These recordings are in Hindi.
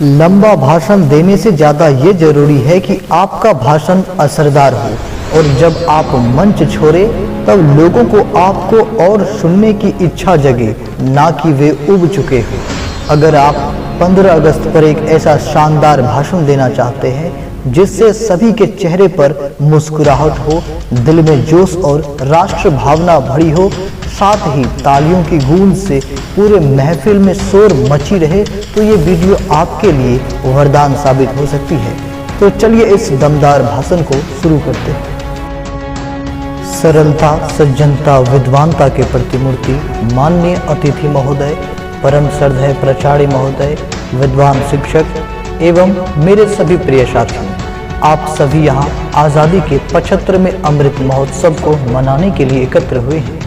लंबा भाषण देने से ज़्यादा ये जरूरी है कि आपका भाषण असरदार हो और जब आप मंच छोड़े तब लोगों को आपको और सुनने की इच्छा जगे, ना कि वे उब चुके हो। अगर आप 15 अगस्त पर एक ऐसा शानदार भाषण देना चाहते हैं जिससे सभी के चेहरे पर मुस्कुराहट हो, दिल में जोश और राष्ट्र भावना भरी हो, साथ ही तालियों की गूंज से पूरे महफिल में शोर मची रहे, तो ये वीडियो आपके लिए वरदान साबित हो सकती है। तो चलिए इस दमदार भाषण को शुरू करते हैं। सरलता, सज्जनता, विद्वानता के प्रतिमूर्ति माननीय अतिथि महोदय, परम श्रद्धेय प्राचार्य महोदय, विद्वान शिक्षक एवं मेरे सभी प्रिय साथियों, आप सभी यहाँ आज़ादी के 75वें अमृत महोत्सव को मनाने के लिए एकत्र हुए हैं।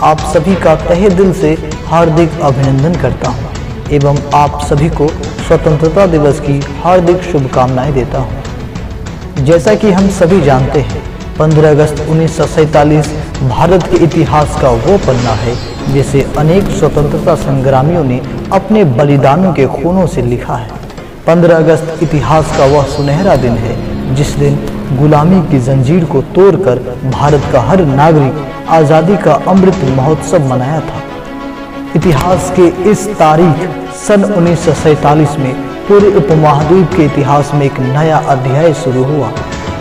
आप सभी का तहे दिल से हार्दिक अभिनंदन करता हूँ एवं आप सभी को स्वतंत्रता दिवस की हार्दिक शुभकामनाएं देता हूँ। जैसा कि हम सभी जानते हैं, 15 अगस्त 1947 भारत के इतिहास का वो पन्ना है जिसे अनेक स्वतंत्रता संग्रामियों ने अपने बलिदानों के खूनों से लिखा है। 15 अगस्त इतिहास का वह सुनहरा दिन है जिस दिन गुलामी की जंजीर को तोड़कर भारत का हर नागरिक आज़ादी का अमृत महोत्सव मनाया था। इतिहास के इस तारीख सन 1947 में पूरे उपमहाद्वीप के इतिहास में एक नया अध्याय शुरू हुआ।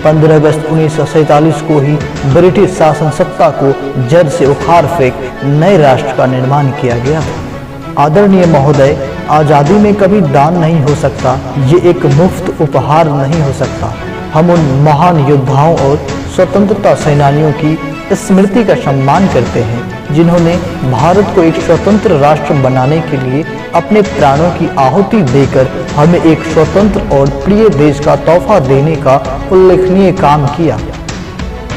15 अगस्त 1947 को ही ब्रिटिश शासन सत्ता को जड़ से उखाड़ फेंक नए राष्ट्र का निर्माण किया गया था। आदरणीय महोदय, आज़ादी में कभी दान नहीं हो सकता, ये एक मुफ्त उपहार नहीं हो सकता। हम उन महान योद्धाओं और स्वतंत्रता सेनानियों की स्मृति का सम्मान करते हैं जिन्होंने भारत को एक स्वतंत्र राष्ट्र बनाने के लिए अपने प्राणों की आहुति देकर हमें एक स्वतंत्र और प्रिय देश का तोहफा देने का उल्लेखनीय काम किया।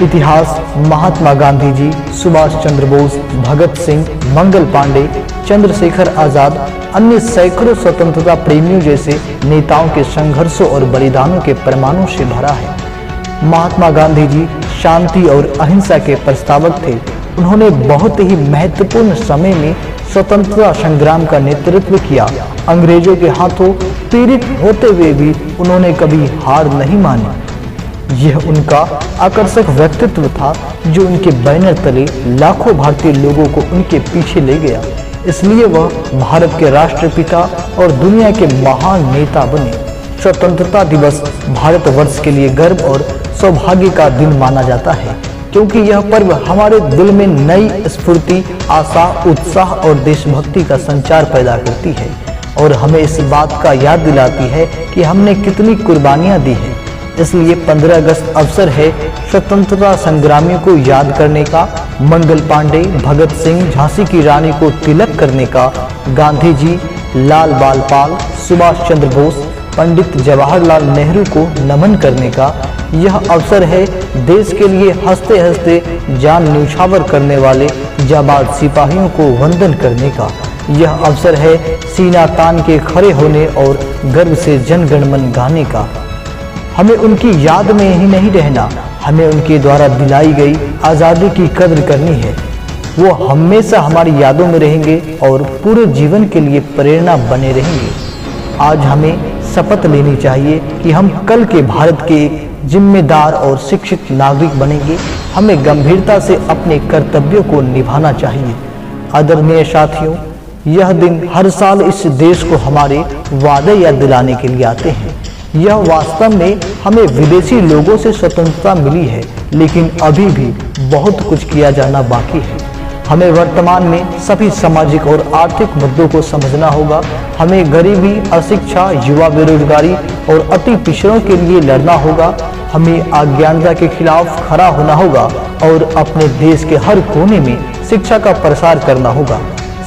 इतिहास महात्मा गांधी जी, सुभाष चंद्र बोस, भगत सिंह, मंगल पांडे, चंद्रशेखर आज़ाद, अन्य सैकड़ों स्वतंत्रता प्रेमियों जैसे नेताओं के संघर्षों और बलिदानों के परमाणु से भरा है। महात्मा गांधी जी शांति और अहिंसा के प्रस्तावक थे। उन्होंने बहुत ही महत्वपूर्ण समय में स्वतंत्रता संग्राम का नेतृत्व किया। अंग्रेजों के हाथों पीड़ित होते हुए भी उन्होंने कभी हार नहीं मानी। यह उनका आकर्षक व्यक्तित्व था जो उनके बैनर तले लाखों भारतीय लोगों को उनके पीछे ले गया। इसलिए वह भारत के राष्ट्रपिता और दुनिया के महान नेता बने। स्वतंत्रता दिवस भारतवर्ष के लिए गर्व और सौभाग्य का दिन माना जाता है क्योंकि यह पर्व हमारे दिल में नई स्फूर्ति, आशा, उत्साह और देशभक्ति का संचार पैदा करती है और हमें इस बात का याद दिलाती है कि हमने कितनी कुर्बानियां दी हैं। इसलिए 15 अगस्त अवसर है स्वतंत्रता संग्रामियों को याद करने का, मंगल पांडे, भगत सिंह, झांसी की रानी को तिलक करने का, गांधी जी, लाल बाल पाल, सुभाष चंद्र बोस, पंडित जवाहरलाल नेहरू को नमन करने का। यह अवसर है देश के लिए हंसते हंसते जान न्यौछावर करने वाले जाबाज सिपाहियों को वंदन करने का। यह अवसर है सीना तान के खड़े होने और गर्व से जनगणमन गाने का। हमें उनकी याद में ही नहीं रहना, हमें उनके द्वारा दिलाई गई आज़ादी की कद्र करनी है। वो हमेशा हमारी यादों में रहेंगे और पूरे जीवन के लिए प्रेरणा बने रहेंगे। आज हमें शपथ लेनी चाहिए कि हम कल के भारत के एक जिम्मेदार और शिक्षित नागरिक बनेंगे। हमें गंभीरता से अपने कर्तव्यों को निभाना चाहिए। आदरणीय साथियों, यह दिन हर साल इस देश को हमारे वादे याद दिलाने के लिए आते हैं। यह वास्तव में हमें विदेशी लोगों से स्वतंत्रता मिली है, लेकिन अभी भी बहुत कुछ किया जाना बाकी है। हमें वर्तमान में सभी सामाजिक और आर्थिक मुद्दों को समझना होगा। हमें गरीबी, अशिक्षा, युवा बेरोजगारी और अति पिछड़ों के लिए लड़ना होगा। हमें अज्ञानता के खिलाफ खड़ा होना होगा और अपने देश के हर कोने में शिक्षा का प्रसार करना होगा।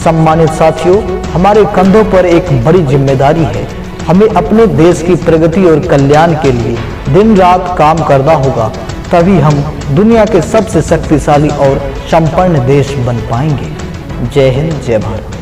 सम्मानित साथियों, हमारे कंधों पर एक बड़ी जिम्मेदारी है। हमें अपने देश की प्रगति और कल्याण के लिए दिन रात काम करना होगा, तभी हम दुनिया के सबसे शक्तिशाली और संपन्न देश बन पाएंगे। जय हिंद, जय भारत।